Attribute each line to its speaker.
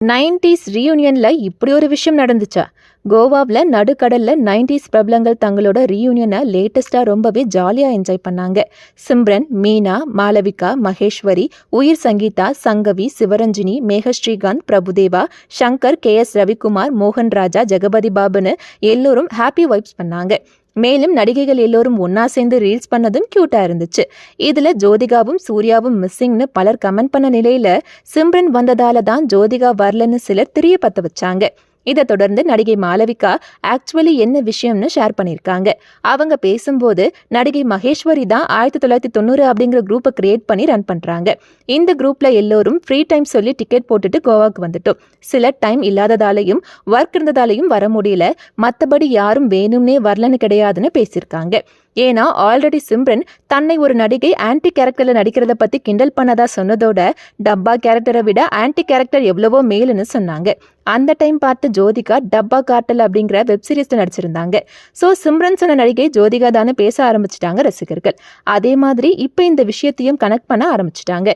Speaker 1: 90s ரீயூனியன்ல இப்படி ஒரு விஷயம் நடந்துச்சா? கோவாவில் நடுக்கடல்ல 90s பிரபலங்கள் தங்களோட ரீயூனியனை லேட்டஸ்டா ரொம்பவே ஜாலியா என்ஜாய் பண்ணாங்க. சிம்ரன், மீனா, மாளவிகா, மகேஸ்வரி, உயிர் சங்கீதா, சங்கவி, சிவரஞ்சினி, மேக ஸ்ரீகாந்த், பிரபுதேவா, சங்கர், KS ரவிக்குமார், மோகன் ராஜா, ஜெகபதி பாபுன்னு எல்லோரும் ஹாப்பி வைப்ஸ் பண்ணாங்க. மேலும் நடிகைகள் எல்லோரும் ஒன்னா சேர்ந்து ரீல்ஸ் பண்ணதும் கியூட்டா இருந்துச்சு. இதுல ஜோதிகாவும் சூர்யாவும் மிஸ்ஸிங்னு பலர் கமெண்ட் பண்ண நிலையில சிம்ரன் வந்ததால தான் ஜோதிகா வரலன்னு சிலர் திரிய பத்த வச்சாங்க. இதை தொடர்ந்து நடிகை மாளவிகா ஆக்சுவலி என்ன விஷயம்னு ஷேர் பண்ணியிருக்காங்க. அவங்க பேசும்போது நடிகை மகேஸ்வரி தான் 1990 அப்படிங்கிற குரூப்பை கிரியேட் பண்ணி ரன் பண்றாங்க. இந்த குரூப்ல எல்லோரும் ஃப்ரீ டைம் சொல்லி டிக்கெட் போட்டுட்டு கோவாக்கு வந்துட்டோம். சில டைம் இல்லாததாலையும் ஒர்க் இருந்ததாலையும் வர முடியல, மற்றபடி யாரும் வேணும்னே வரலன்னு கிடையாதுன்னு பேசியிருக்காங்க. ஏன்னா ஆல்ரெடி சிம்ரன் தன்னை ஒரு நடிகை ஆன்டி கேரக்டர்ல நடிக்கிறத பத்தி கிண்டல் பண்ணதா சொன்னதோட டப்பா கேரக்டரை விட ஆன்டி கேரக்டர் எவ்வளவோ மேலுன்னு சொன்னாங்க. அந்த டைம் பார்த்து ஜோதிகா டப்பா கார்ட்டல் அப்படிங்கிற வெப்சீரிஸ்ல நடிச்சிருந்தாங்க. ஸோ சிம்ரன் சொன்ன நடிகை ஜோதிகா தானே பேச ஆரம்பிச்சிட்டாங்க ரசிகர்கள். அதே மாதிரி இப்போ இந்த விஷயத்தையும் கனெக்ட் பண்ண ஆரம்பிச்சிட்டாங்க.